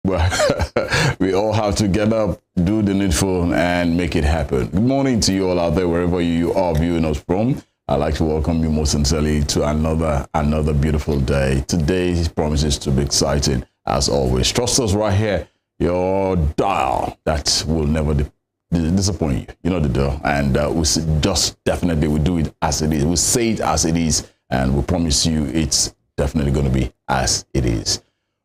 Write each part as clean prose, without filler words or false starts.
but we all have to get up, do the needful, and make it happen. Good morning to you all out there, wherever you are viewing us from. I'd like to welcome you most sincerely to another beautiful day. Today promises to be exciting as always. Trust us right here, your dial that will never disappoint you. You know the deal. And we just definitely we do it as it is. We say it as it is, and we promise you it's definitely going to be as it is.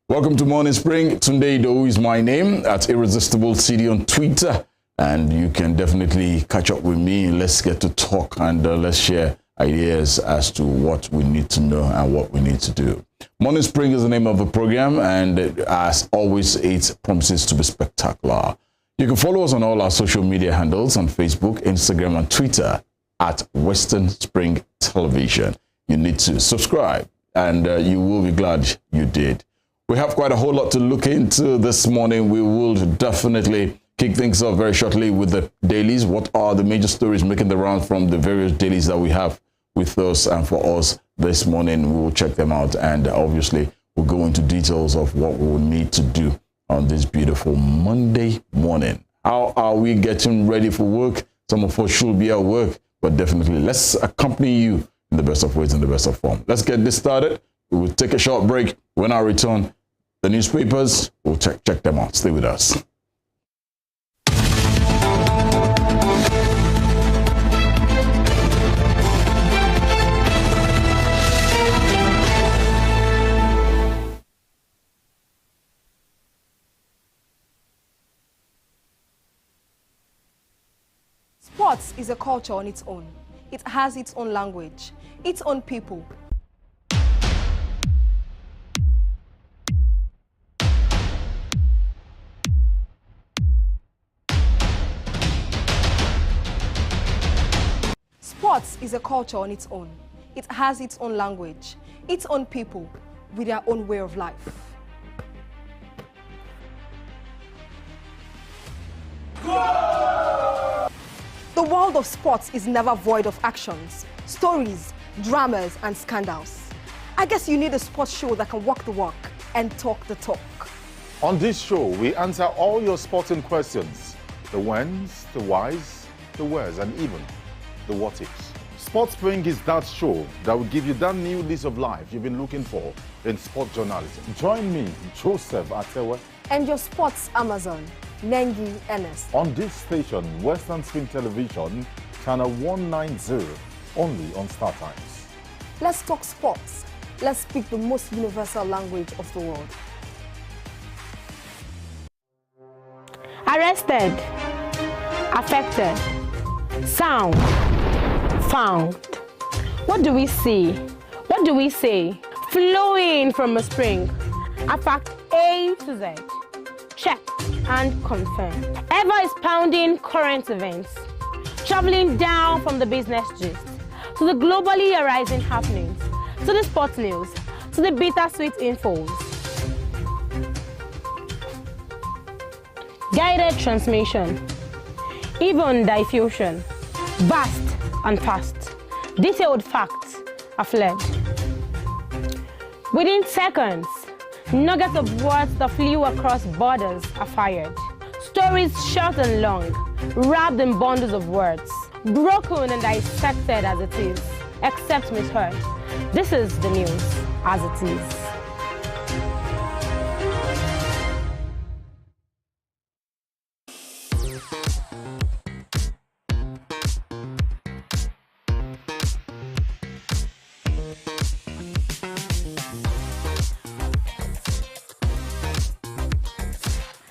Welcome to Morning Spring. TUNDE IDOWU is my name at Irresistible City on Twitter. And you can definitely catch up with me. Let's get to talk and let's share ideas as to what we need to know and what we need to do. Morning Spring is the name of the program, and as always, it promises to be spectacular. You can follow us on all our social media handles on Facebook, Instagram, and Twitter at Western Spring Television. You need to subscribe, and you will be glad you did. We have quite a whole lot to look into this morning. We will definitely kick things off very shortly with the dailies. What are the major stories making the round from the various dailies that we have with us and for us this morning? We will check them out, and obviously we'll go into details of what we will need to do on this beautiful Monday morning. How are we getting ready for work? Some of us should be at work, but definitely let's accompany you in the best of ways and the best of form. Let's get this started. We will take a short break. When I return, the newspapers, we'll check them out. Stay with us. Sports is a culture on its own. It has its own language, its own people. Sports is a culture on its own. It has its own language, its own people, with their own way of life. The world of sports is never void of actions, stories, dramas, and scandals. I guess you need a sports show that can walk the walk and talk the talk. On this show, we answer all your sporting questions. The whens, the whys, the wheres, and even the what ifs. Sports Spring is that show that will give you that new lease of life you've been looking for in sport journalism. Join me, Joseph Atewe, and your sports Amazon, Nengi Ernest. On this station, Western Spring Television, channel 190, only on Star Times. Let's talk sports. Let's speak the most universal language of the world. Arrested, affected, sound, found. What do we see? What do we say? Flowing from a spring, a fact A to Z. Check and confirm. Ever is pounding current events, traveling down from the business gist to the globally arising happenings, to the sports news, to the bittersweet infos. Guided transmission, even diffusion, vast and fast, detailed facts are fled. Within seconds, nuggets of words that flew across borders are fired. Stories short and long, wrapped in bundles of words, broken and dissected as it is, except misheard. This is the news as it is.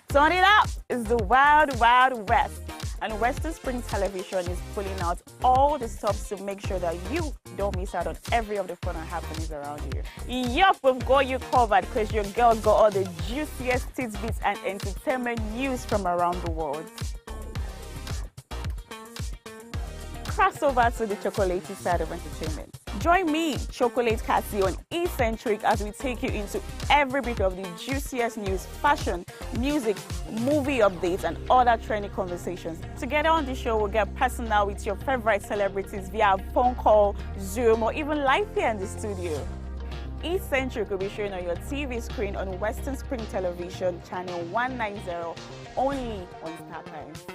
Turn it up! It's the Wild Wild West, and Western Spring Television is pulling out all the stops to make sure that you don't miss out on every of the fun and happenings around you. Yup, we've got you covered because your girl got all the juiciest tidbits and entertainment news from around the world. Cross over to the chocolatey side of entertainment. Join me, Chocolate Cassie, on Eccentric as we take you into every bit of the juiciest news, fashion, music, movie updates, and other trending conversations. Together on the show, we'll get personal with your favorite celebrities via phone call, Zoom, or even live here in the studio. each century could be shown on your TV screen on Western Spring Television, channel 190, only on Star Times.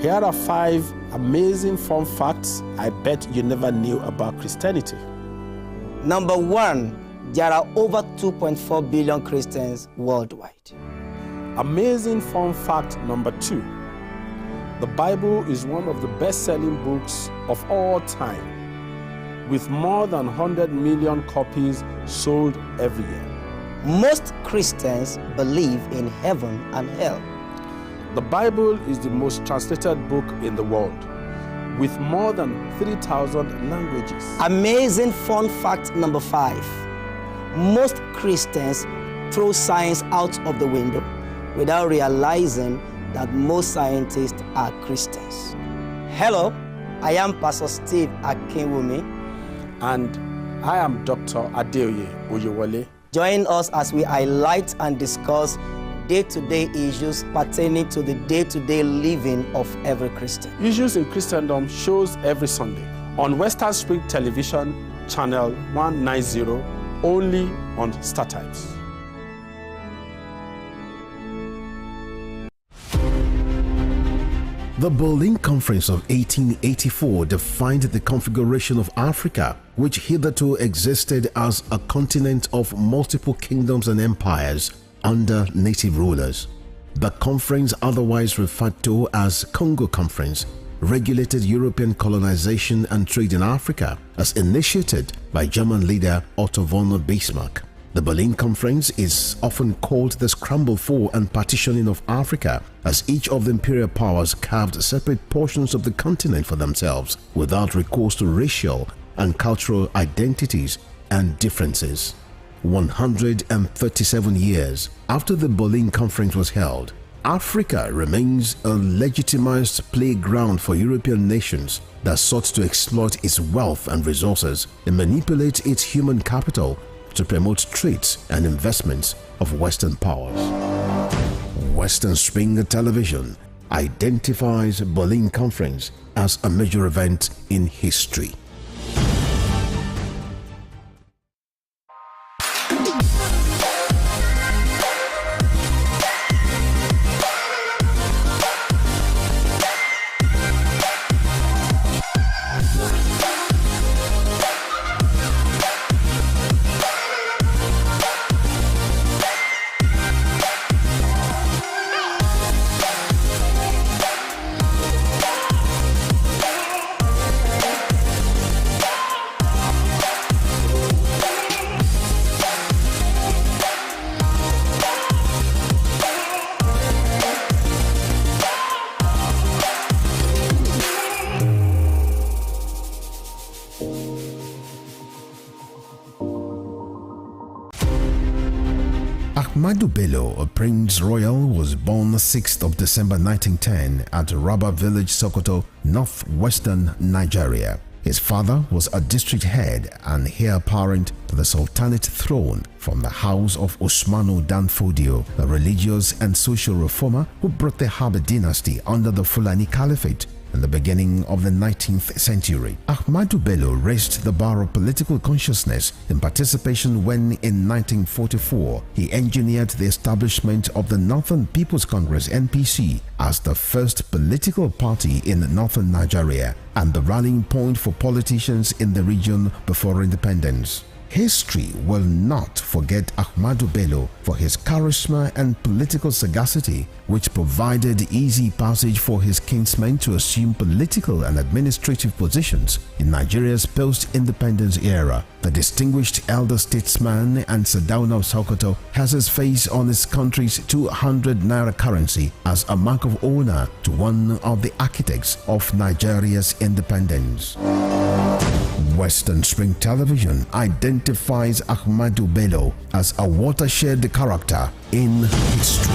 Here are 5 amazing fun facts I bet you never knew about Christianity. Number 1, there are over 2.4 billion Christians worldwide. Amazing fun fact number 2. The Bible is one of the best-selling books of all time, with more than 100 million copies sold every year. Most Christians believe in heaven and hell. The Bible is the most translated book in the world, with more than 3,000 languages. Amazing fun fact number 5. Most Christians throw science out of the window without realizing that most scientists are Christians. Hello, I am Pastor Steve Akinwumi. And I am Dr. Adeoye Oyewole. Join us as we highlight and discuss day-to-day issues pertaining to the day-to-day living of every Christian. Issues in Christendom shows every Sunday on Western Spring Television, channel 190, only on StarTimes. The Berlin Conference of 1884 defined the configuration of Africa, which hitherto existed as a continent of multiple kingdoms and empires under native rulers. The conference, otherwise referred to as Congo Conference, regulated European colonization and trade in Africa as initiated by German leader Otto von Bismarck. The Berlin Conference is often called the scramble for and partitioning of Africa, as each of the imperial powers carved separate portions of the continent for themselves without recourse to racial and cultural identities and differences. 137 years after the Berlin Conference was held, Africa remains a legitimized playground for European nations that sought to exploit its wealth and resources and manipulate its human capital to promote trades and investments of Western powers. Western Spring Television identifies Berlin Conference as a major event in history. Ahmadu Bello, a Prince Royal, was born 6th of December 1910 at Raba Village, Sokoto, northwestern Nigeria. His father was a district head and heir apparent to the Sultanate throne from the house of Usmanu Danfodio, a religious and social reformer who brought the Habib dynasty under the Fulani Caliphate in the beginning of the 19th century. Ahmadu Bello raised the bar of political consciousness in participation when, in 1944, he engineered the establishment of the Northern People's Congress (NPC) as the first political party in northern Nigeria and the rallying point for politicians in the region before independence. History will not forget Ahmadu Bello for his charisma and political sagacity, which provided easy passage for his kinsmen to assume political and administrative positions in Nigeria's post-independence era. The distinguished elder statesman and Sardauna of Sokoto has his face on his country's 200 naira currency as a mark of honor to one of the architects of Nigeria's independence. Western Spring Television identifies Ahmadu Bello as a watershed character in history.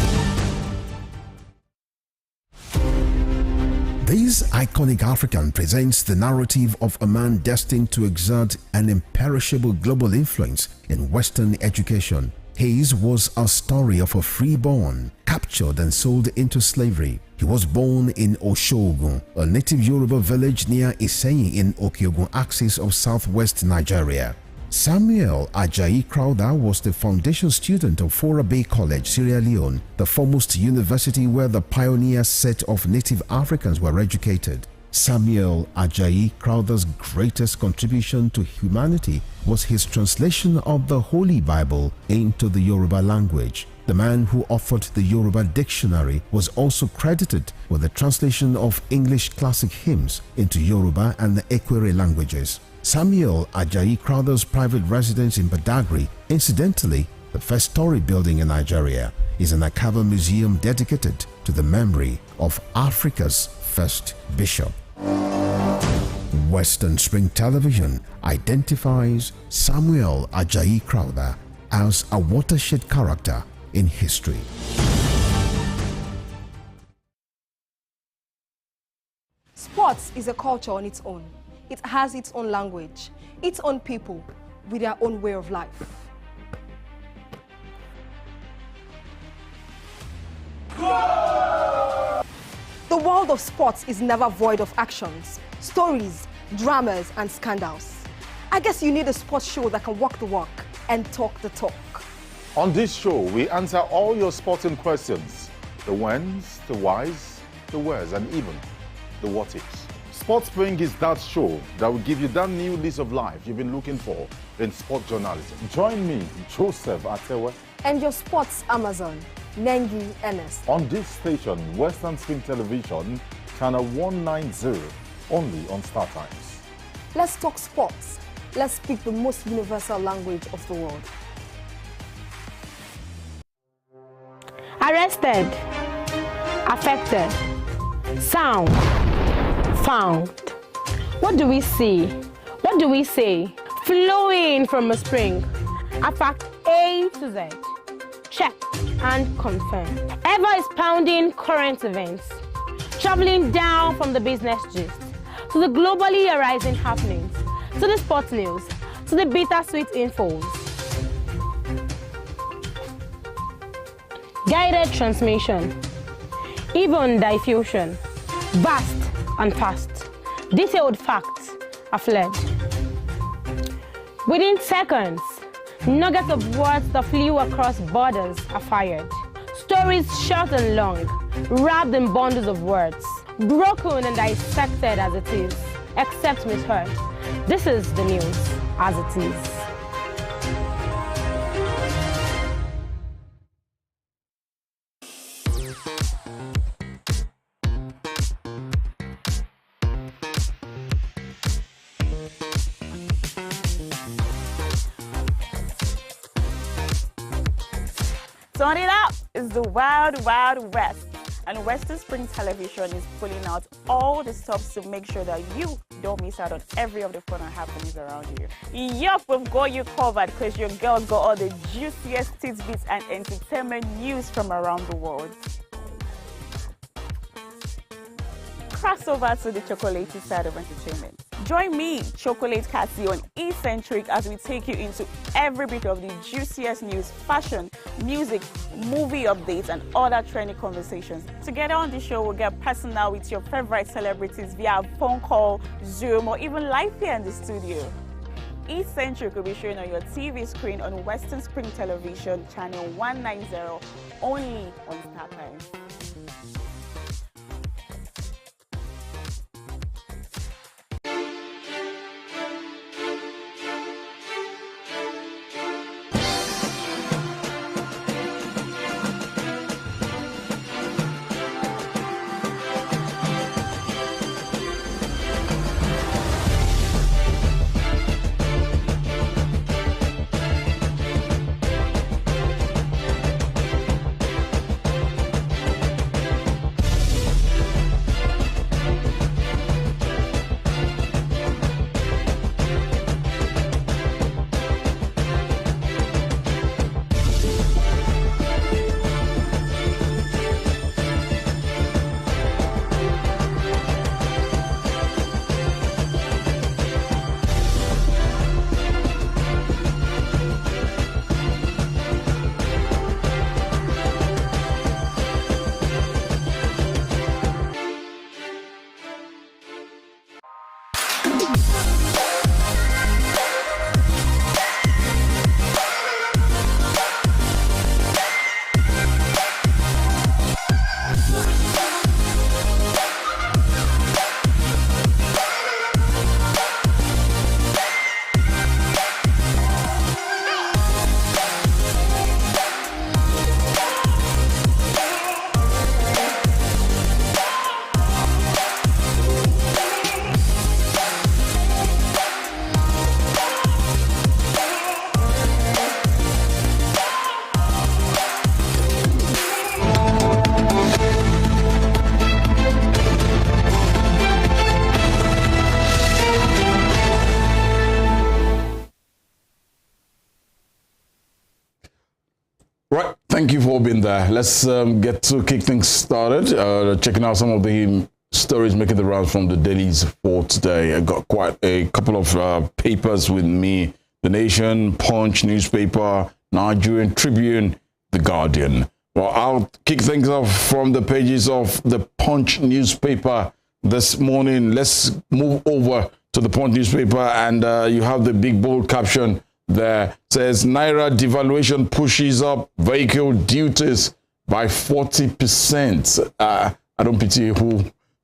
This iconic African presents the narrative of a man destined to exert an imperishable global influence in Western education. His was a story of a freeborn, captured and sold into slavery. He was born in Oshogun, a native Yoruba village near Iseyin in Okiogun axis of southwest Nigeria. Samuel Ajayi Crowther was the foundation student of Fora Bay College, Sierra Leone, the foremost university where the pioneer set of native Africans were educated. Samuel Ajayi Crowther's greatest contribution to humanity was his translation of the Holy Bible into the Yoruba language. The man who authored the Yoruba dictionary was also credited with the translation of English classic hymns into Yoruba and the Ekwere languages. Samuel Ajayi Crowther's private residence in Badagry, incidentally the first story building in Nigeria, is an archival museum dedicated to the memory of Africa's first bishop. Western Spring Television identifies Samuel Ajayi Crowther as a watershed character in history. Sports is a culture on its own. It has its own language, its own people, with their own way of life. The world of sports is never void of actions, stories, dramas, and scandals. I guess you need a sports show that can walk the walk and talk the talk. On this show, we answer all your sporting questions. The whens, the whys, the wheres, and even the what ifs. Sports Spring is that show that will give you that new lease of life you've been looking for in sport journalism. Join me, Joseph Atewe, And your sports Amazon, Nengi Ernest. on this station, Western Spring Television, channel 190, only on Star Times. Let's talk sports. Let's speak the most universal language of the world. Arrested, affected, sound, found. What do we see? What do we say? Flowing from a spring. A fact A to Z. Check and confirm. Ever is pounding current events. Traveling down from the business gist to the globally arising happenings, to the sports news, to the bittersweet infos. Guided transmission, even diffusion, vast and fast, detailed facts are fled. Within seconds, nuggets of words that flew across borders are fired. Stories short and long, wrapped in bundles of words, broken and dissected as it is, except misheard. This is the news as it is. Turn it up! It's the Wild Wild West, and Western Spring Television is pulling out all the stops to make sure that you don't miss out on every of the fun and happenings around here. Yup, we've got you covered because your girls got all the juiciest tidbits and entertainment news from around the world. Cross over to the chocolatey side of entertainment. Join me, Chocolate Cassie, on Eccentric as we take you into every bit of the juiciest news, fashion, music, movie updates, and other trending conversations. Together on the show, we'll get personal with your favorite celebrities via phone call, Zoom, or even live here in the studio. Eccentric will be shown on your TV screen on Western Spring Television, channel 190, only on Star Times. Right, thank you for being there. Let's get to kick things started. Checking out some of the stories making the rounds from the dailies for today. I got quite a couple of papers with me. The Nation, Punch newspaper, Nigerian Tribune, The Guardian. Well, I'll kick things off from the pages of the Punch newspaper this morning. Let's move over to the Punch newspaper, and you have the big bold caption there. It says Naira devaluation pushes up vehicle duties by 40%. I don't pity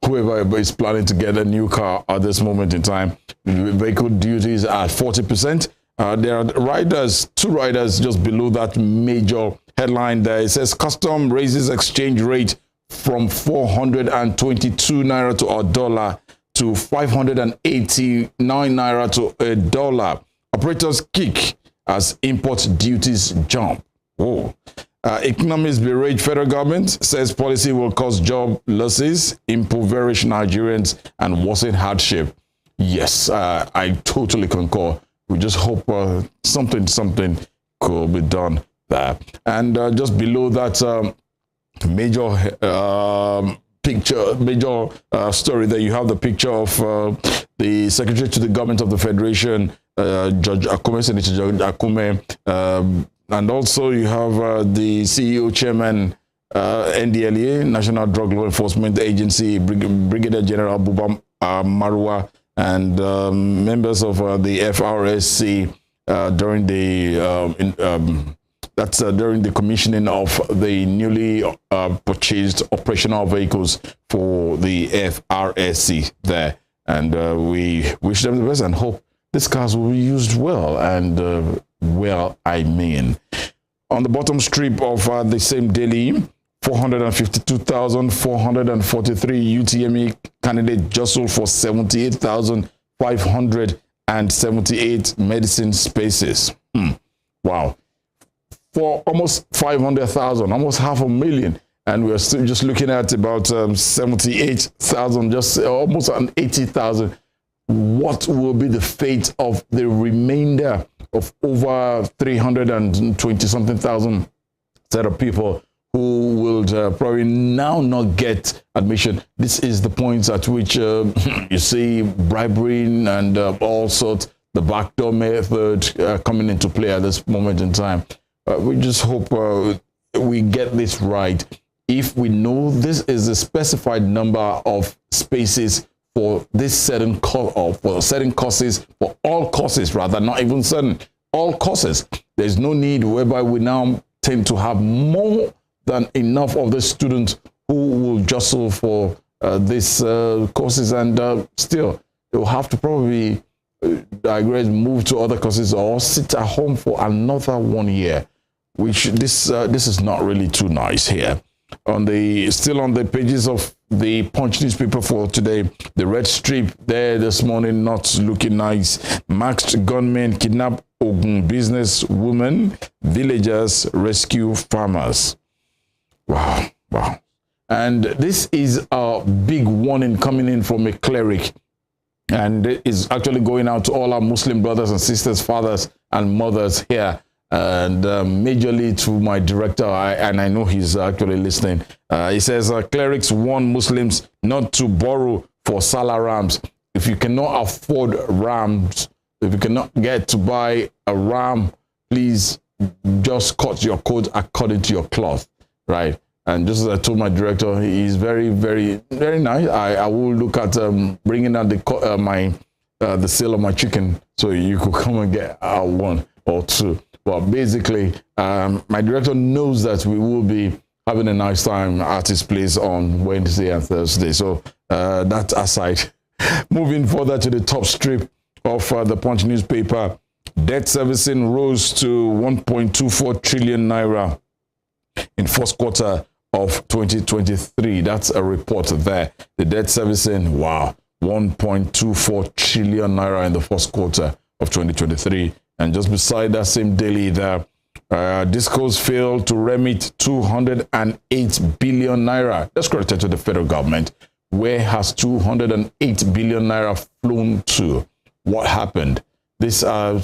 whoever is planning to get a new car at this moment in time. Vehicle duties at 40%. There are riders, two riders just below that major headline there. It says custom raises exchange rate from 422 naira to a dollar to 589 naira to a dollar. Operators kick as import duties jump. Whoa. Economists berate federal government, says policy will cause job losses, impoverish Nigerians, and worsen hardship. Yes, I totally concur. We just hope something could be done there. And just below that major story there, you have the picture of the Secretary to the Government of the Federation, Judge Akume, Senator Judge Akume, and also you have the CEO, Chairman, NDLEA, National Drug Law Enforcement Agency, Brigadier General Buba Marwa, and members of the FRSC during the commissioning of the newly purchased operational vehicles for the FRSC there. And we wish them the best and hope these cars will be used well, and well, I mean. On the bottom strip of the same daily, 452,443 UTME candidate jostled for 78,578 medicine spaces. Wow. For almost 500,000, almost 500,000. And we're still just looking at about 78,000, just almost 80,000. What will be the fate of the remainder of over 320-something thousand set of people who will probably now not get admission? This is the point at which you see bribery and all sorts, the backdoor method coming into play at this moment in time. We just hope we get this right. If we know this is a specified number of spaces for this certain for certain courses, for all courses rather, not even certain, all courses, there's no need whereby we now tend to have more than enough of the students who will jostle for these courses, and still they'll have to probably digress, move to other courses, or sit at home for another 1 year, which this is not really too nice here. Still on the pages of the Punch newspaper for today, the red strip there this morning, not looking nice. Masked gunmen kidnap Ogun business women, villagers rescue farmers. Wow. And this is a big warning coming in from a cleric, and it is actually going out to all our Muslim brothers and sisters, fathers and mothers here, and majorly to my director, and I know he's actually listening. He says clerics warn Muslims not to borrow for salah rams. If you cannot afford rams, if you cannot get to buy a ram, please just cut your coat according to your cloth, right? And just as I told my director, he's very, very, very nice. I will look at bringing out the sale of my chicken, so you could come and get one or two. Well, basically, my director knows that we will be having a nice time at his place on Wednesday and Thursday. So that aside, moving further to the top strip of the Punch newspaper, debt servicing rose to 1.24 trillion naira in first quarter of 2023. That's a report there. The debt servicing, wow, 1.24 trillion naira in the first quarter of 2023. And just beside that same daily there, Discos failed to remit 208 billion naira. That's credited to the federal government. Where has 208 billion naira flown to? What happened? These are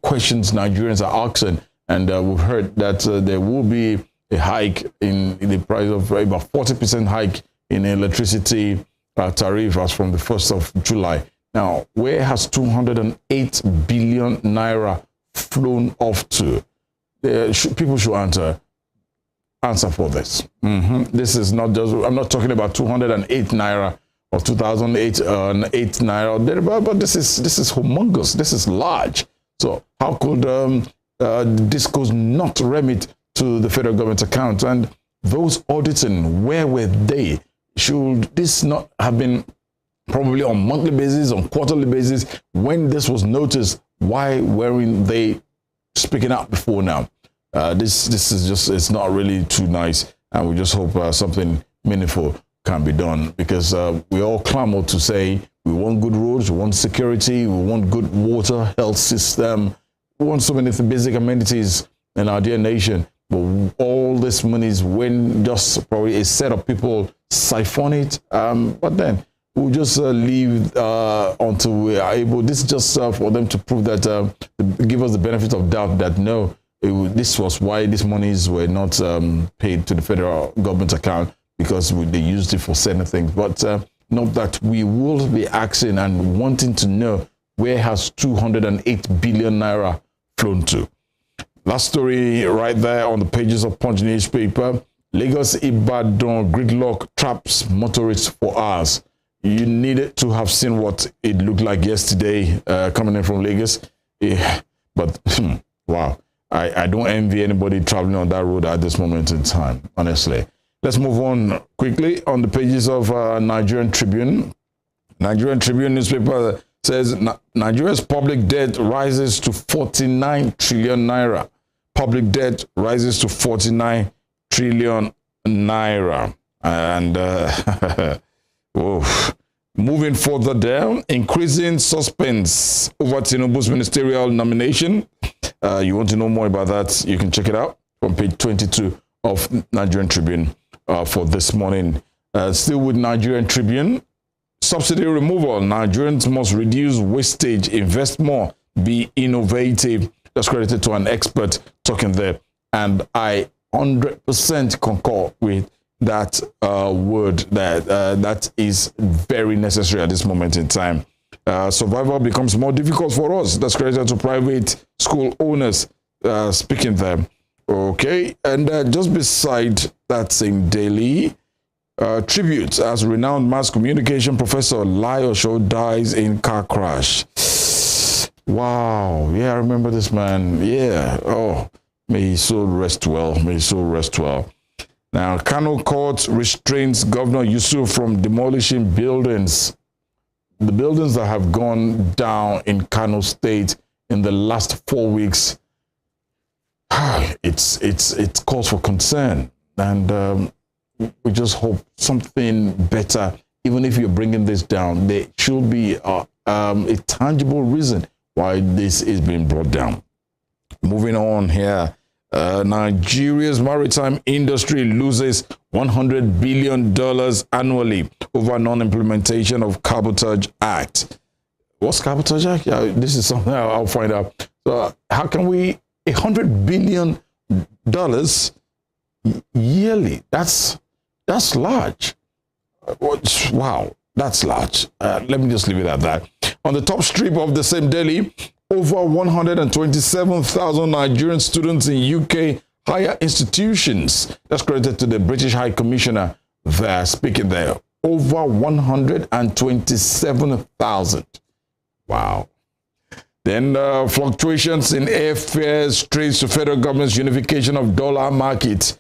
questions Nigerians are asking, And we've heard that there will be a hike in the price of about 40% hike in electricity tariff as from the 1st of July. Now, where has 208 billion naira flown off to? People should answer for this. This is not just, I'm not talking about 208 naira or 2008 8 naira, but this is humongous. This is large. So how could this goes not remit to the federal government account? And those auditing, where were they? Should this not have been probably on monthly basis, on quarterly basis? When this was noticed, why weren't they speaking out before now? This is just, it's not really too nice, and we just hope something meaningful can be done, because we all clamor to say we want good roads, we want security, we want good water, health system, we want so many basic amenities in our dear nation. But all this money is when just probably a set of people siphon it, but then we'll just leave until we are able. This is just for them to prove that, give us the benefit of doubt that no, this was why these monies were not paid to the federal government account, because they used it for certain things. But not that we will be asking and wanting to know where has 208 billion naira flown to. Last story right there on the pages of Punch newspaper. Lagos Ibadan gridlock traps motorists for hours. You needed to have seen what it looked like yesterday coming in from Lagos. Yeah. But wow, I don't envy anybody traveling on that road at this moment in time, honestly. Let's move on quickly on the pages of Nigerian Tribune. Nigerian Tribune newspaper says Nigeria's public debt rises to 49 trillion naira. Public debt rises to 49 trillion naira. And moving further down, increasing suspense over Tinubu's ministerial nomination. You want to know more about that? You can check it out from page 22 of Nigerian Tribune for this morning. Still with Nigerian Tribune, subsidy removal. Nigerians must reduce wastage, invest more, be innovative. That's credited to an expert talking there. And I 100% concur with that word, that is very necessary at this moment in time. Survival becomes more difficult for us. That's credited to private school owners speaking there. Okay, and just beside that same daily, tribute as renowned mass communication professor Lyosho dies in car crash. Wow, yeah, I remember this man. Yeah, oh, may his soul rest well. May his soul rest well. Now, Kano court restrains Governor Yusuf from demolishing buildings. The buildings that have gone down in Kano State in the last 4 weeks, it's cause for concern. And we just hope something better. Even if you're bringing this down, there should be a tangible reason why this is being brought down. Moving on here, Nigeria's maritime industry loses $100 billion annually over non-implementation of Cabotage Act. What's Cabotage Act? Yeah, this is something I'll find out. So how can we, $100 billion yearly? That's large. Wow, that's large. Let me just leave it at that. On the top strip of the same daily, over 127,000 Nigerian students in UK higher institutions. That's credited to the British High Commissioner there, speaking there. Over 127,000. Wow. Then fluctuations in airfares trace to federal government's unification of dollar market.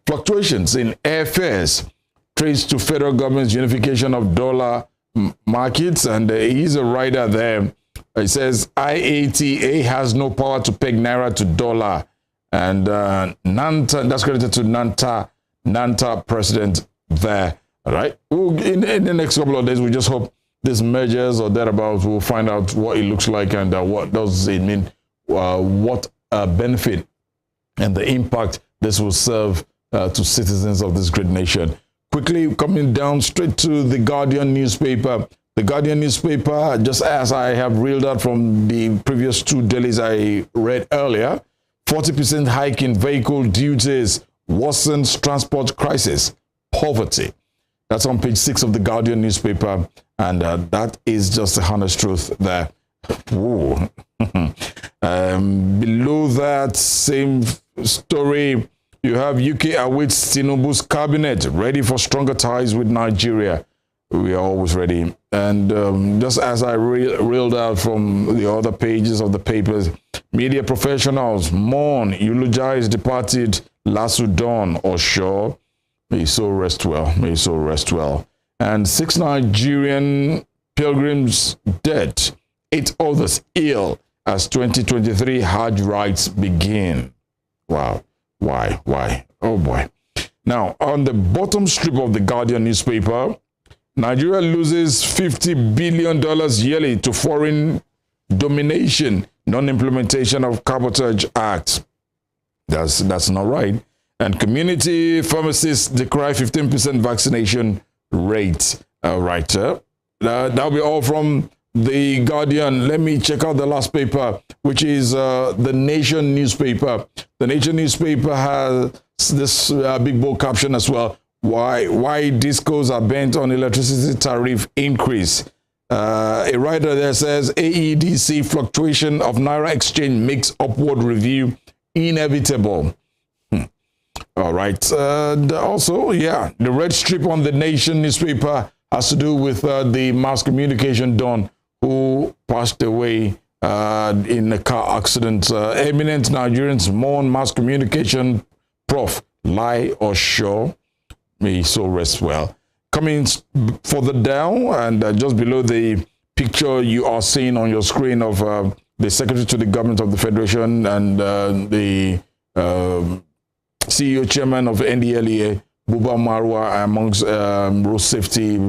Fluctuations in airfares trace to federal government's unification of dollar markets. And he's a writer there. It says IATA has no power to peg naira to dollar. And Nanta, that's credited to Nanta president there. All right. In the next couple of days, we just hope these measures or thereabouts, we'll find out what it looks like and what does it mean, what benefit and the impact this will serve to citizens of this great nation. Quickly coming down straight to the Guardian newspaper. The Guardian newspaper, just as I have reeled out from the previous two dailies I read earlier, 40% hike in vehicle duties worsens transport crisis, poverty. That's on page 6 of the Guardian newspaper, and that is just the honest truth there. Below that same story, you have UK awaits Tinubu's cabinet ready for stronger ties with Nigeria. We are always ready. And just as I reeled out from the other pages of the papers, media professionals mourn, eulogize departed Lasudan Osho. May so rest well. May so rest well. And 6 Nigerian pilgrims dead, 8 others ill as 2023 Hajj rites begin. Wow. Why? Oh boy. Now, on the bottom strip of the Guardian newspaper, Nigeria loses $50 billion yearly to foreign domination, non-implementation of Cabotage Act. That's not right. And community pharmacists decry 15% vaccination rate. That'll be all from the Guardian. Let me check out the last paper, which is the Nation newspaper. The Nation newspaper has this big bold caption as well. Why discos are bent on electricity tariff increase. A writer there says AEDC fluctuation of Naira exchange makes upward review inevitable. All right. Also, the red strip on the Nation newspaper has to do with the mass communication don who passed away in a car accident. Eminent Nigerians mourn mass communication prof. Lie or show. May so rest well. Coming further down and just below the picture you are seeing on your screen of the Secretary to the Government of the Federation and the CEO Chairman of NDLEA, Buba Marwa, amongst road safety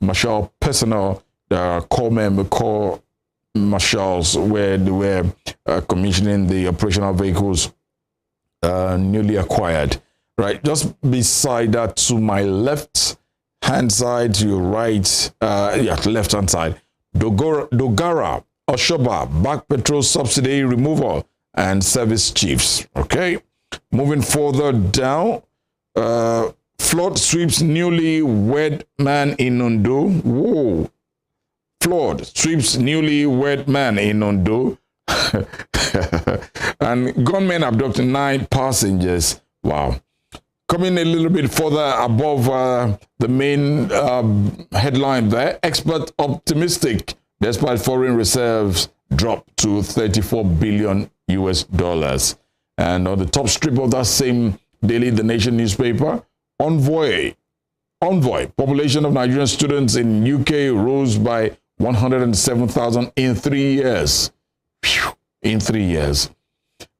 marshal personnel, the core marshals, where they were commissioning the operational vehicles newly acquired. Right, just beside that, to my left hand side, to your right, left hand side, Dogara, Oshoba, back petrol subsidy removal, and service chiefs. Okay, moving further down, flood sweeps newly wed man in Ondo. Whoa, flood sweeps newly wed man in Ondo, and gunmen abducted 9 passengers. Wow. Coming a little bit further above the main headline there, expert optimistic despite foreign reserves drop to $34 billion US. And on the top strip of that same daily, the Nation newspaper, envoy, population of Nigerian students in UK rose by 107,000 in 3 years. Whew, in 3 years.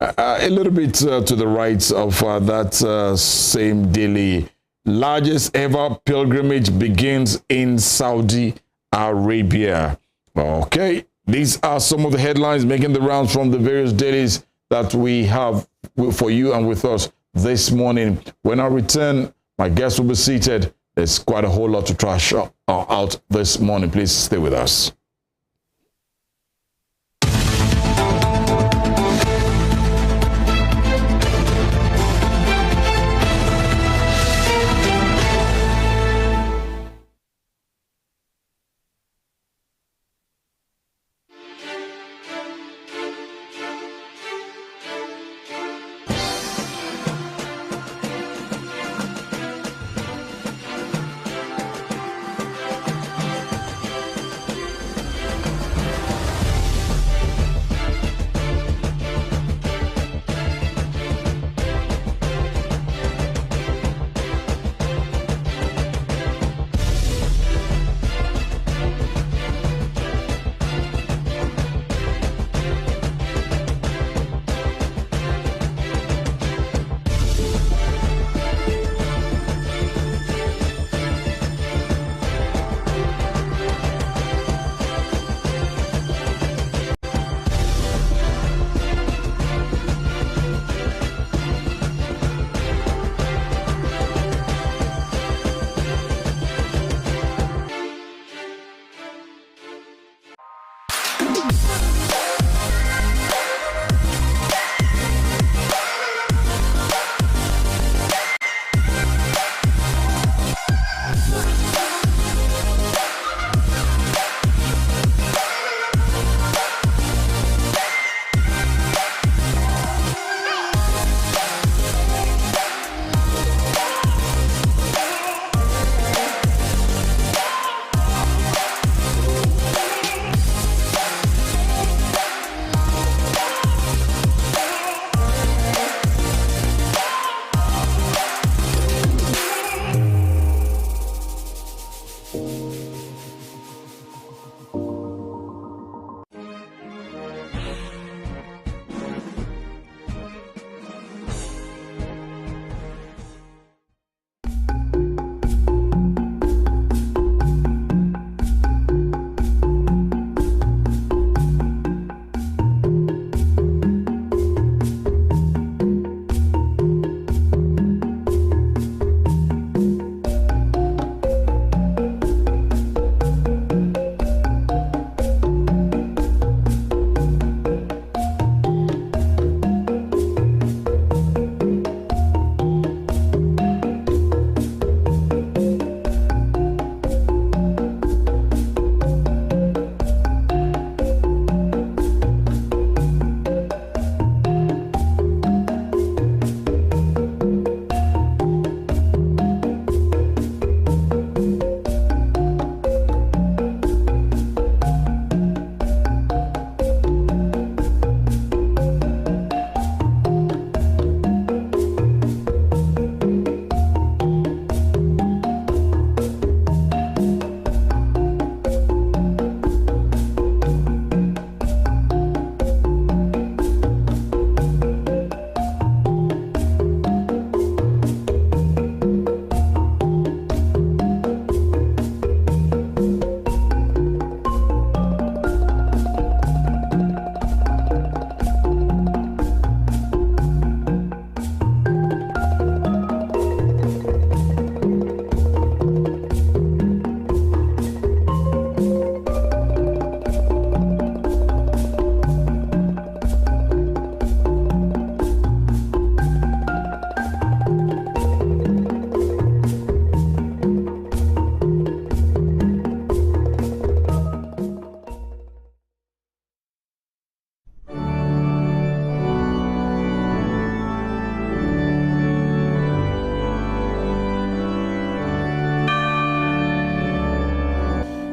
A little bit to the right of that same daily, largest ever pilgrimage begins in Saudi Arabia. Okay, these are some of the headlines making the rounds from the various dailies that we have for you and with us this morning. When I return, my guests will be seated. There's quite a whole lot to trash out this morning. Please stay with us.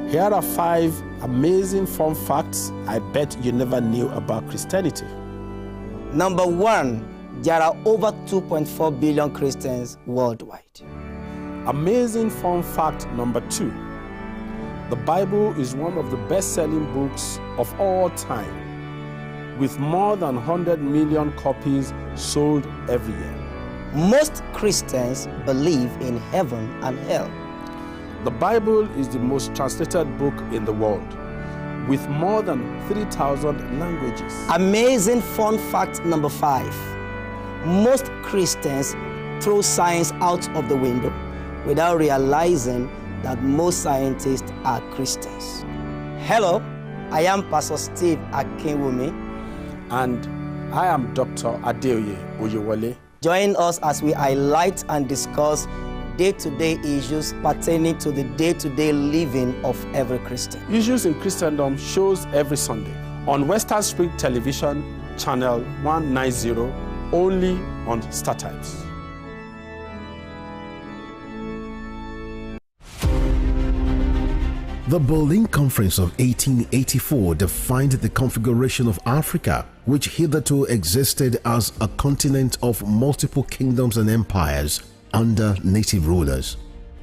Here are 5 amazing fun facts I bet you never knew about Christianity. Number 1, there are over 2.4 billion Christians worldwide. Amazing fun fact number 2. The Bible is one of the best-selling books of all time, with more than 100 million copies sold every year. Most Christians believe in heaven and hell. The Bible is the most translated book in the world, with more than 3,000 languages. Amazing fun fact number 5. Most Christians throw science out of the window without realizing that most scientists are Christians. Hello, I am Pastor Steve Akinwumi. And I am Dr. Adeoye Oyewole. Join us as we highlight and discuss day-to-day issues pertaining to the day-to-day living of every Christian. Issues in Christendom shows every Sunday on Western Spring Television, channel 190, only on StarTimes. The Berlin Conference of 1884 defined the configuration of Africa, which hitherto existed as a continent of multiple kingdoms and empires under native rulers.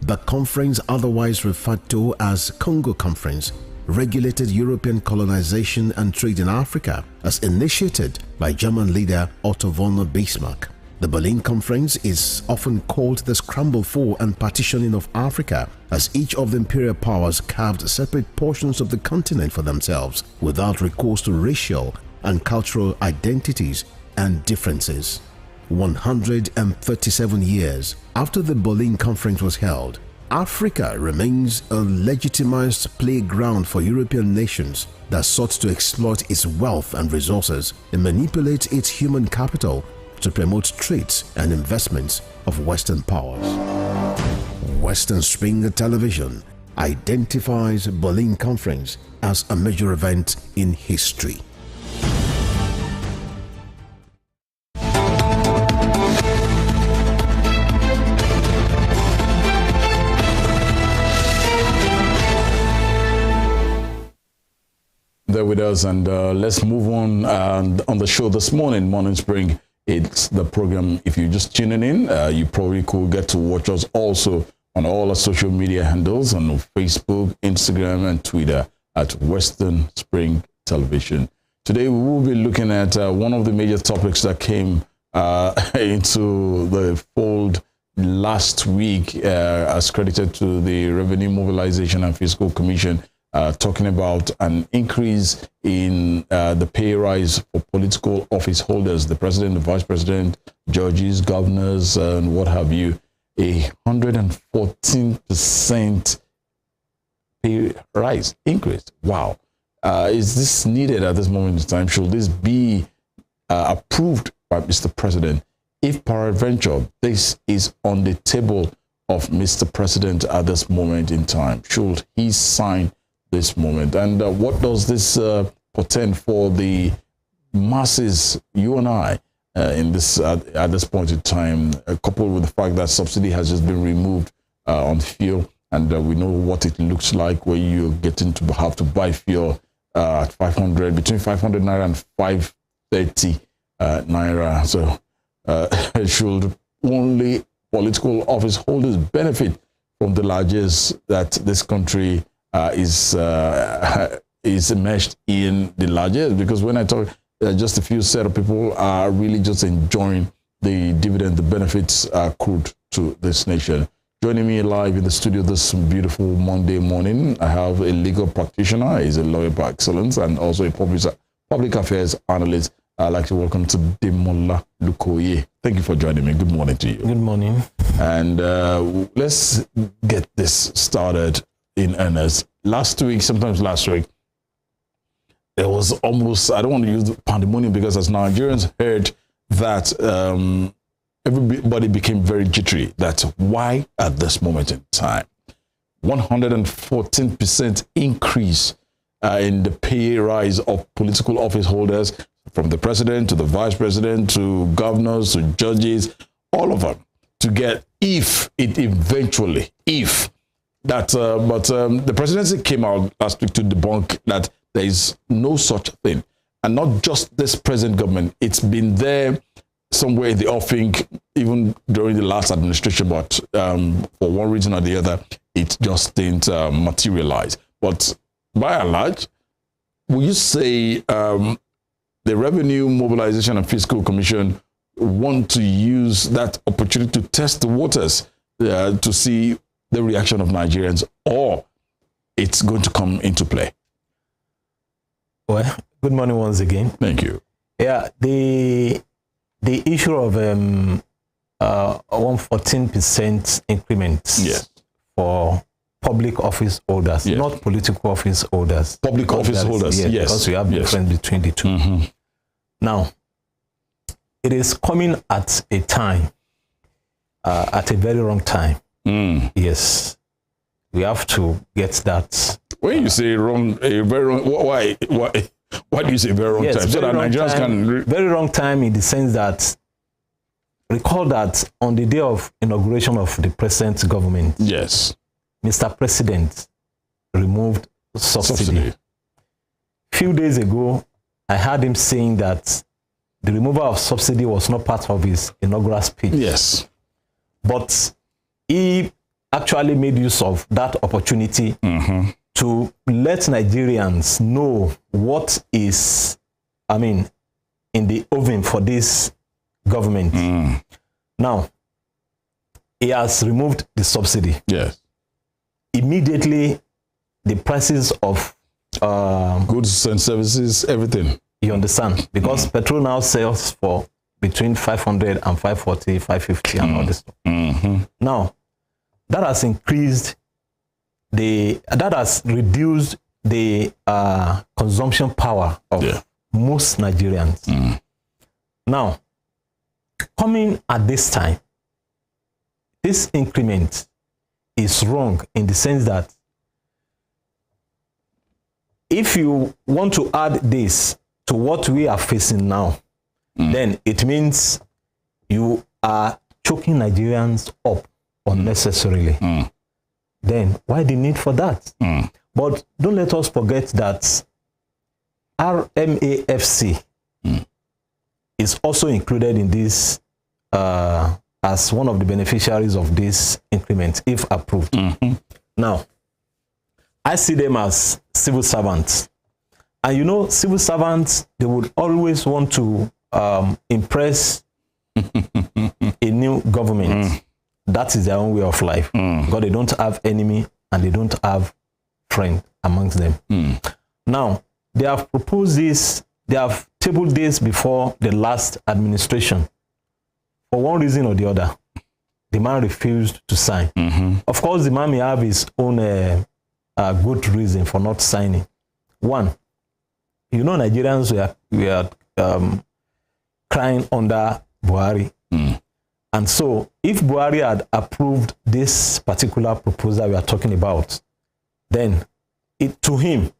The conference, otherwise referred to as Congo Conference, regulated European colonization and trade in Africa as initiated by German leader Otto von Bismarck. The Berlin Conference is often called the scramble for and partitioning of Africa, as each of the imperial powers carved separate portions of the continent for themselves without recourse to racial and cultural identities and differences. 137 years after the Berlin Conference was held, Africa remains a legitimized playground for European nations that sought to exploit its wealth and resources and manipulate its human capital to promote trades and investments of Western powers. Western Spring Television identifies Berlin Conference as a major event in history. There with us, and let's move on the show this morning, Morning Spring. It's the program. If you're just tuning in, you probably could get to watch us also on all our social media handles on Facebook, Instagram, and Twitter at Western Spring Television. Today, we will be looking at one of the major topics that came into the fold last week as credited to the Revenue Mobilization and Fiscal Commission, talking about an increase in the pay rise for political office holders, the president, the vice president, judges, governors, and what have you. 114% pay rise increase. Wow. Is this needed at this moment in time? Should this be approved by Mr. President? If peradventure this is on the table of Mr. President at this moment in time, should he sign this moment? And what does this portend for the masses, you and I, in this at this point in time, coupled with the fact that subsidy has just been removed on fuel, and we know what it looks like where you're getting to have to buy fuel at 500, between 500 naira and 530 naira. So should only political office holders benefit from the largesse that this country is enmeshed in the largesse? Because when I talk, just a few set of people are really just enjoying the dividend, the benefits accrued to this nation. Joining me live in the studio this beautiful Monday morning, I have a legal practitioner, he's a lawyer by excellence, and also a public affairs analyst. I'd like to welcome to DEMOLA LUKOYE. Thank you for joining me. Good morning to you. Good morning. And let's get this started in earnest. Last week, there was almost, I don't want to use the pandemonium, because as Nigerians heard that everybody became very jittery. That's why at this moment in time, 114% increase in the pay rise of political office holders, from the president to the vice president to governors to judges, all of them, to get, if that, but the presidency came out last week to debunk that there is no such thing. And not just this present government, it's been there somewhere in the offing, even during the last administration, but for one reason or the other, it just didn't materialize. But by and large, will you say the Revenue Mobilization and Fiscal Commission want to use that opportunity to test the waters to see the reaction of Nigerians, or it's going to come into play? Well, good morning once again. Thank you. Yeah, the issue of 114% increments, yes, for public office holders, yes, not political office holders. Public office holders, yes. Because we have difference between the two. Mm-hmm. Now, it is coming at a time, at a very wrong time. Mm. Yes, we have to get that. When you say wrong, a very wrong, why do you say very wrong time? So that Nigerians can... Very wrong time in the sense that, recall that on the day of inauguration of the present government, yes, Mr. President removed subsidy. Few days ago, I heard him saying that the removal of subsidy was not part of his inaugural speech. Yes. But he actually made use of that opportunity to let Nigerians know what is, in the oven for this government. Now, he has removed the subsidy. Yes. Immediately, the prices of goods and services, everything. You understand? Because petrol now sells for between 500 and 540, 550 and all this stuff. Now, that has increased that has reduced the consumption power of most Nigerians. Now, coming at this time, this increment is wrong in the sense that if you want to add this to what we are facing now, then it means you are choking Nigerians up unnecessarily. Then why the need for that? But don't let us forget that RMAFC is also included in this as one of the beneficiaries of this increment, if approved. Now, I see them as civil servants. And you know, civil servants, they would always want to impress a new government. That is their own way of life. Because they don't have enemy and they don't have friend amongst them. Now, they have proposed this, they have tabled this before the last administration. For one reason or the other, the man refused to sign. Of course, the man may have his own good reason for not signing. One, you know, Nigerians were crying under Buhari. And so, if Buhari had approved this particular proposal we are talking about, then to him,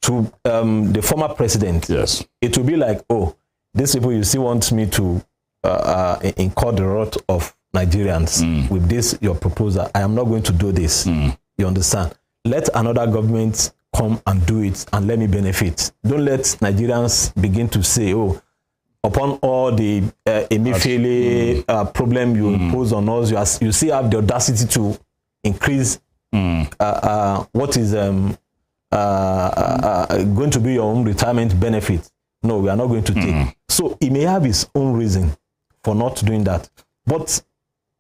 to the former president, it would be like, oh, these people, you still want me to incur the wrath of Nigerians with this, your proposal. I am not going to do this. You understand? Let another government come and do it and let me benefit. Don't let Nigerians begin to say, oh, upon all the Emefiele problem you impose on us, you still have the audacity to increase what is going to be your own retirement benefit. No, we are not going to take. So he may have his own reason for not doing that. But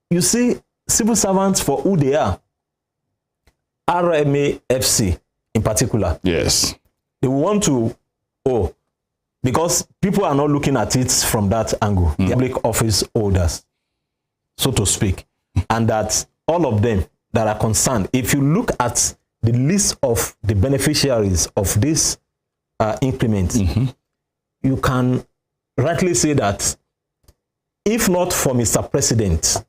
you see, civil servants, for who they are, RMAFC in particular, yes, they want to, because people are not looking at it from that angle, public office holders, so to speak, and that all of them that are concerned, if you look at the list of the beneficiaries of this increment, you can rightly say that if not for Mr. President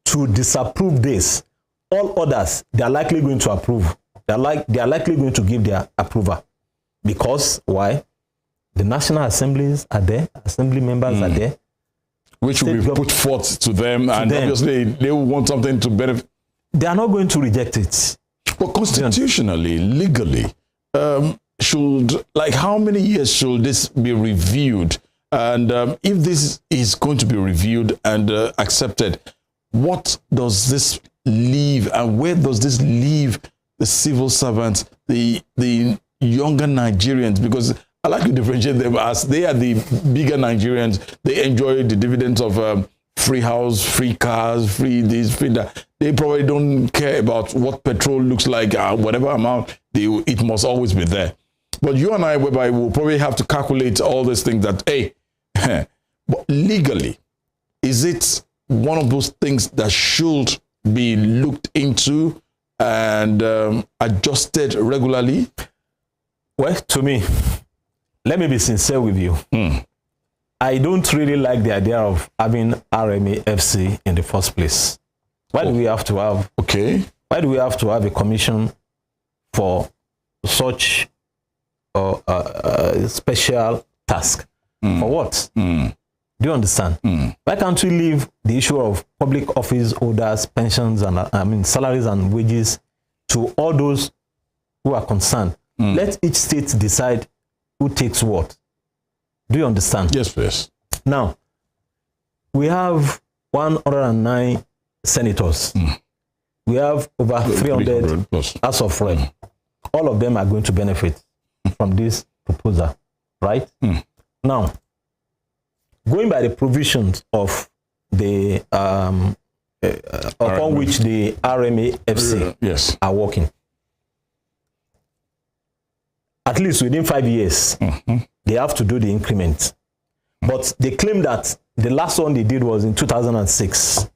to disapprove this, all others, they are likely going to approve. They are likely going to give their approval. Because why? The National Assemblies are there, Assembly members are there. which will be put forth to them, and obviously they will want something to benefit. They are not going to reject it. But constitutionally, legally, how many years should this be reviewed? And if this is going to be reviewed and accepted, what does this leave, and where does this leave the civil servants, the younger Nigerians? Because I like to differentiate them as they are the bigger Nigerians. They enjoy the dividends of free house, free cars, free this, free that. They probably don't care about what petrol looks like, whatever amount, it must always be there. But you and I, whereby we'll probably have to calculate all these things that, hey, but legally, is it one of those things that should be looked into and adjusted regularly? Well, to me, let me be sincere with you. I don't really like the idea of having RMAFC in the first place. Why do we have to have? Okay. Why do we have to have a commission for such special task? For what? Do you understand? Why can't we leave the issue of public office holders, pensions, and salaries and wages to all those who are concerned? Let each state decide who takes what. Do you understand? Yes, please. Now, we have 109 senators. We have over 300 House of Reps. All of them are going to benefit from this proposal, right? Now, going by the provisions of the upon which the RMAFC are working, at least within 5 years, they have to do the increment. But they claim that the last one they did was in 2006,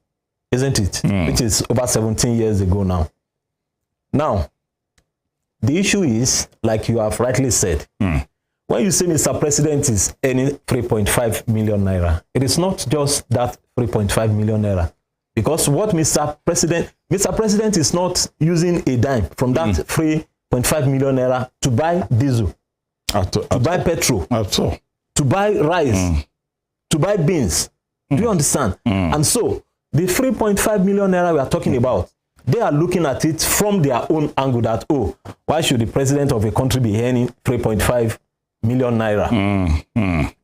isn't it? Which is over 17 years ago now. Now, the issue is, like you have rightly said, when you say Mr. President is earning 3.5 million naira, it is not just that 3.5 million naira. Because what Mr. President is not using a dime from that 3.5 million naira to buy diesel, to buy petrol, to buy rice, to buy beans. Do you understand? And so, the 3.5 million naira we are talking about, they are looking at it from their own angle that, oh, why should the president of a country be earning 3.5 million naira?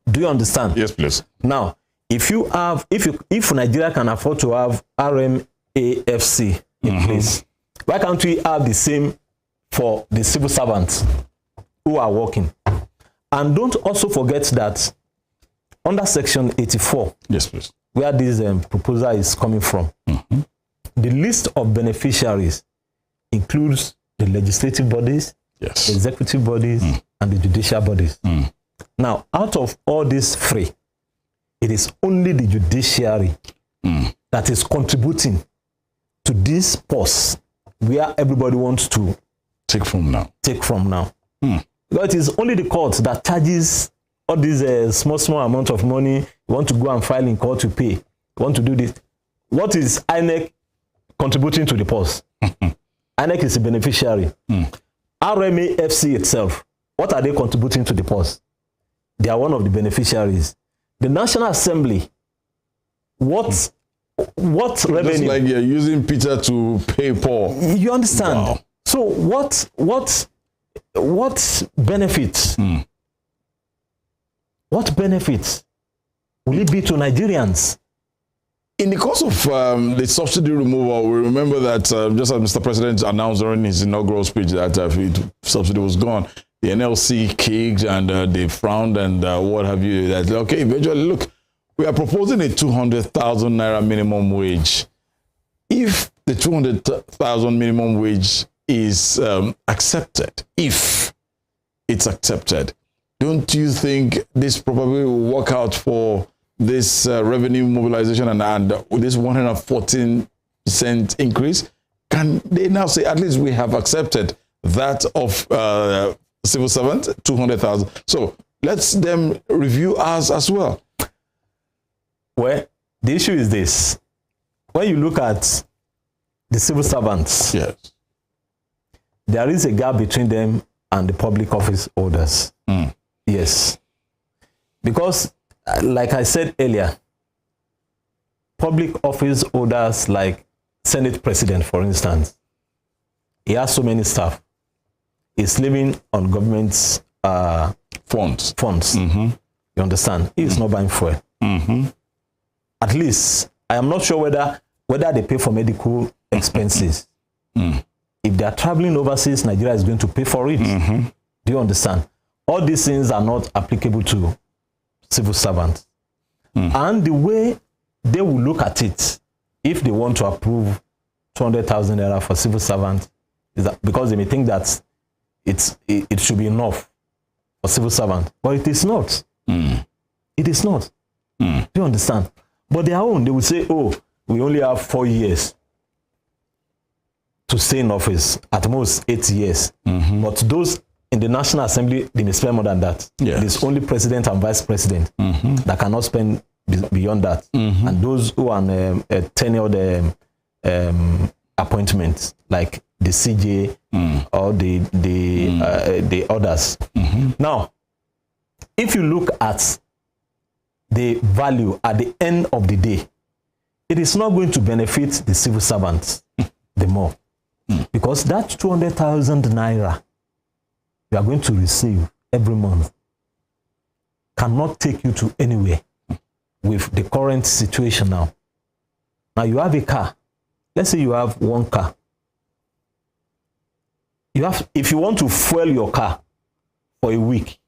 Do you understand? Yes, please. Now, if Nigeria can afford to have RMAFC in place, why can't we have the same for the civil servants who are working? And don't also forget that under Section 84, yes, please, where this proposal is coming from, the list of beneficiaries includes the legislative bodies, the executive bodies, and the judicial bodies. Now, out of all these three, it is only the judiciary that is contributing to this purse where everybody wants to take from now. Because it is only the court that charges all these small amount of money. You want to go and file in court to pay. You want to do this. What is INEC contributing to the purse? INEC is a beneficiary. RMAFC itself, what are they contributing to the purse? They are one of the beneficiaries. The National Assembly, what revenue? Just like you're using Peter to pay Paul. You understand? Wow. So what benefits? What benefits will it be to Nigerians? In the course of the subsidy removal, we remember that just as Mr. President announced during his inaugural speech that subsidy was gone, the NLC kicked and they frowned and what have you. That okay, eventually, look, we are proposing a 200,000 naira minimum wage. If the 200,000 minimum wage is accepted, if it's accepted, don't you think this probably will work out for this revenue mobilization and this 114% increase? Can they now say, at least we have accepted that of civil servant, 200,000. So let's them review ours as well. Well, the issue is this. When you look at the civil servants, there is a gap between them and the public office holders. Yes. Because, like I said earlier, public office holders like Senate President, for instance, he has so many staff. He's living on government's funds. You understand? He's not buying fuel. At least, I am not sure whether they pay for medical expenses. If they are traveling overseas, Nigeria is going to pay for it. Do you understand? All these things are not applicable to civil servants. And the way they will look at it, if they want to approve 200,000 naira for civil servants, is that because they may think that it should be enough for civil servants, but it is not. It is not. Do you understand? But their own, they will say, oh, we only have 4 years to stay in office, at most 8 years. But those in the National Assembly, they may spend more than that. Yes. It is only president and vice president that cannot spend beyond that. And those who are on a tenured appointments, like the CJ or the others. Now, if you look at the value at the end of the day, it is not going to benefit the civil servants the more. Because that 200,000 naira you are going to receive every month cannot take you to anywhere with the current situation now. Now you have a car. Let's say you have one car. If you want to fuel your car for a week,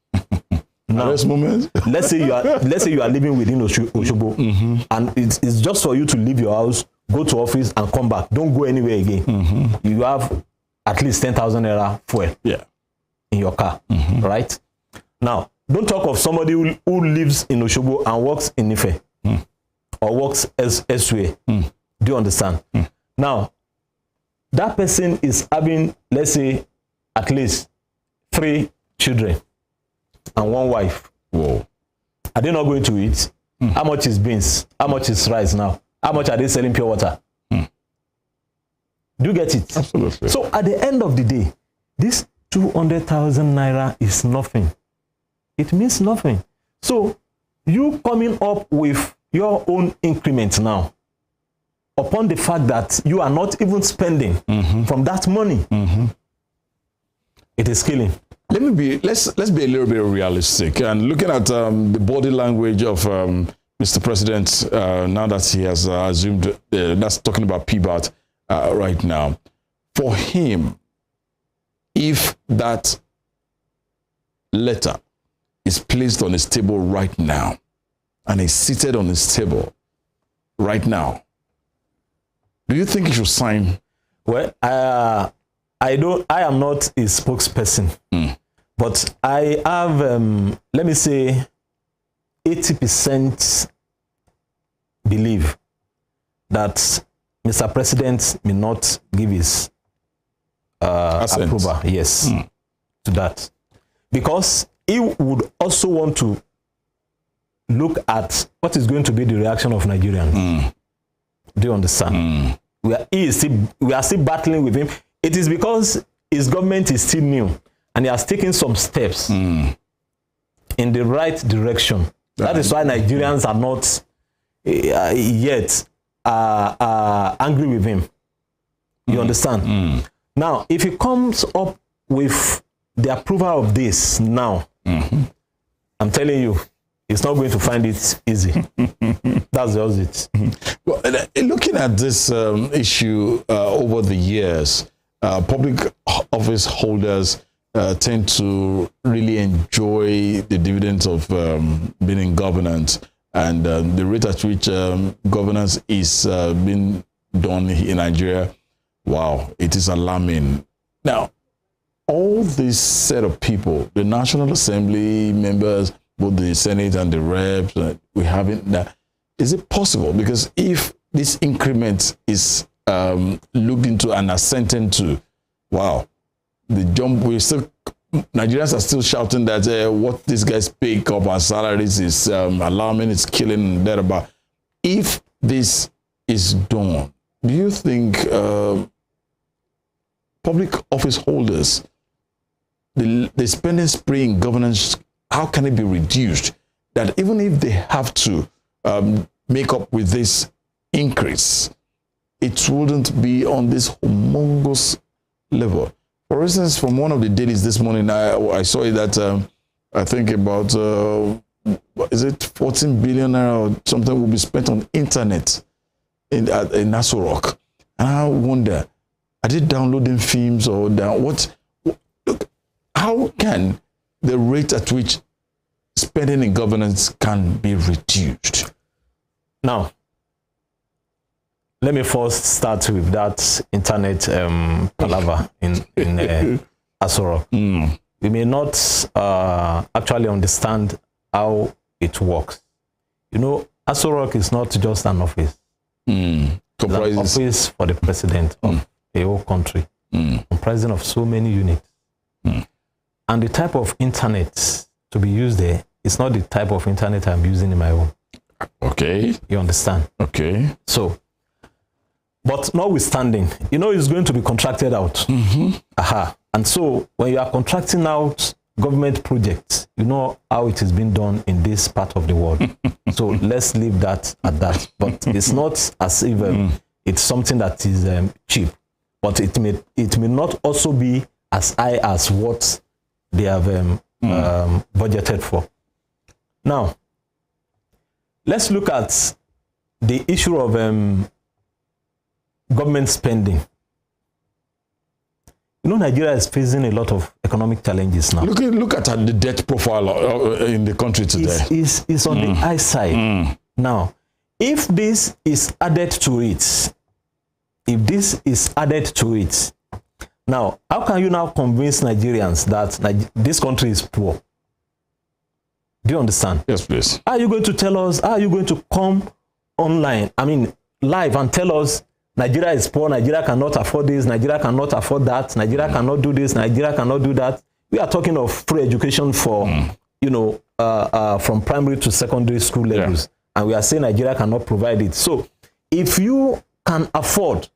now, let's say you are living within Oshobo, and it's just for you to leave your house, go to office, and come back. Don't go anywhere again. You have at least 10,000 naira fuel in your car, right? Now, don't talk of somebody who lives in Oshobo and works in Ife or works elsewhere. Do you understand? Now, that person is having, let's say, at least 3 children and 1 wife. Whoa. Are they not going to eat? How much is beans? How much is rice now? How much are they selling pure water? Do you get it? Absolutely. So at the end of the day, this 200,000 naira is nothing. It means nothing. So you coming up with your own increment now, upon the fact that you are not even spending from that money, it is killing. Let's be a little bit realistic and looking at the body language of Mr. President now that he has assumed. That's talking about PBAT right now. For him, if that letter is placed on his table right now, and he's seated on his table right now, do you think he should sign? Well, I am not a spokesperson, but I have, let me say, 80% believe that Mr. President may not give his approval, yes, to that. Because he would also want to look at what is going to be the reaction of Nigerians. Do you understand? We are still battling with him. It is because his government is still new and he has taken some steps in the right direction. That is why Nigerians are not yet angry with him. You understand? Now, if he comes up with the approval of this now, I'm telling you, he's not going to find it easy. That's just it. Well, looking at this issue over the years, public office holders tend to really enjoy the dividends of being in governance, and the rate at which governance is being done in Nigeria, wow, it is alarming. Now, all this set of people, the National Assembly members, both the Senate and the reps, we haven't. Is it possible? Because if this increment is looked into and assented to, wow, the jump, Nigerians are still shouting that what these guys pick up as salaries is alarming, it's killing, that. If this is done, do you think public office holders, the spending spree in governance, how can it be reduced? That even if they have to make up with this increase, it wouldn't be on this humongous level. For instance, from one of the dailies this morning, I saw it that I think about, is it 14 billion or something will be spent on internet in Aso Rock. And I wonder, are they downloading films or what? Look, how can the rate at which spending in governance can be reduced? Now, let me first start with that internet palaver in Aso Rock. We may not actually understand how it works. You know, Aso Rock is not just an office. It's an office for the president of a whole country, comprising of so many units. And the type of internet to be used there is not the type of internet I'm using in my home. Okay. You understand? Okay. So, but notwithstanding, you know, it's going to be contracted out. And so when you are contracting out government projects, you know how it is being done in this part of the world. So let's leave that at that. But it's not as if it's something that is cheap, but it may not also be as high as what they have budgeted for. Now, let's look at the issue of government spending. You know, Nigeria is facing a lot of economic challenges now. Look at the debt profile in the country today. It's on the high side. Now, if this is added to it, now, how can you now convince Nigerians that this country is poor? Do you understand? Yes, please. How are you going to tell us, how are you going to come online, live and tell us Nigeria is poor, Nigeria cannot afford this, Nigeria cannot afford that, Nigeria cannot do this, Nigeria cannot do that? We are talking of free education for, you know, from primary to secondary school levels. And we are saying Nigeria cannot provide it. So if you can afford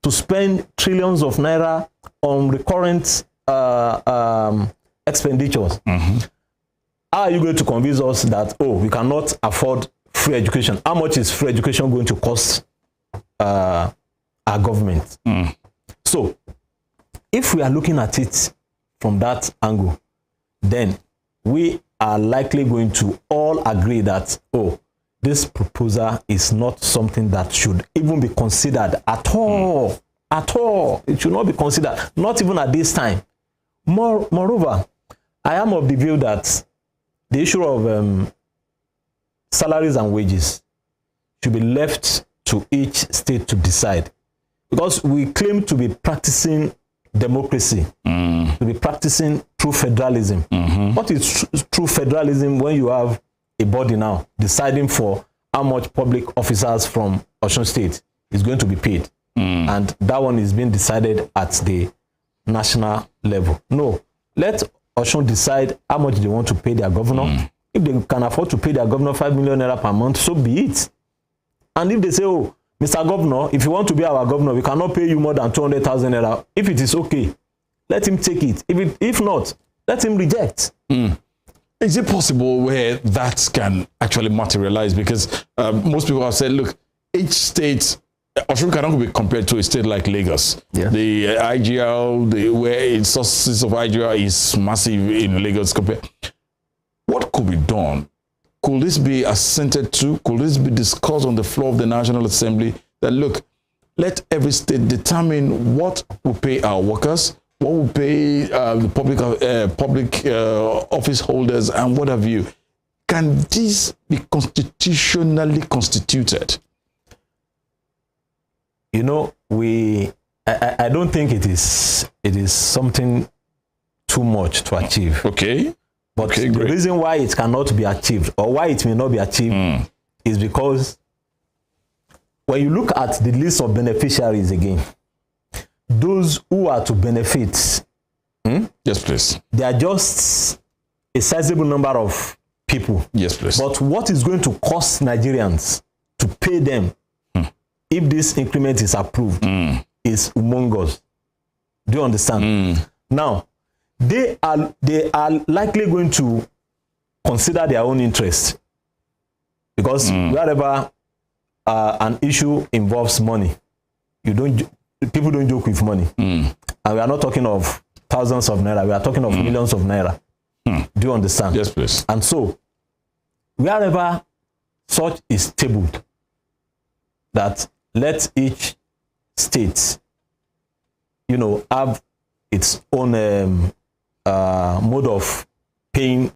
to spend trillions of naira on recurrent expenditures, how are you going to convince us that, oh, we cannot afford free education? How much is free education going to cost our government? So if we are looking at it from that angle, then we are likely going to all agree that, oh, this proposal is not something that should even be considered at all. At all. It should not be considered, not even at this time. Moreover, I am of the view that the issue of salaries and wages should be left to each state to decide. Because we claim to be practicing democracy, to be practicing true federalism. What is true federalism when you have a body now deciding for how much public officers from Osun State is going to be paid? And that one is being decided at the national level. No, let Osun decide how much they want to pay their governor. If they can afford to pay their governor 5 million naira per month, so be it. And if they say, oh, Mr. Governor, if you want to be our governor, we cannot pay you more than 200,000 naira. If it is okay, let him take it. If not, let him reject. Is it possible where that can actually materialize? Because most people have said, look, each state, Osun cannot be compared to a state like Lagos. The IGR, where its sources of IGR is massive in Lagos. What could be done? Could this be assented to? Could this be discussed on the floor of the National Assembly? That, look, let every state determine what will pay our workers, what will pay the public office holders, and what have you. Can this be constitutionally constituted? You know, I don't think it is something too much to achieve. Okay. But the reason why it cannot be achieved, or why it may not be achieved, is because when you look at the list of beneficiaries again, those who are to benefit, yes, please, they are just a sizable number of people. Yes, please. But what is going to cost Nigerians to pay them if this increment is approved is humongous. Do you understand? Now, they are likely going to consider their own interest, because wherever an issue involves money, people don't joke with money. And we are not talking of thousands of naira, we are talking of millions of naira. Do you understand? Yes, please. And so, wherever such is tabled, that let each state, have its own mode of paying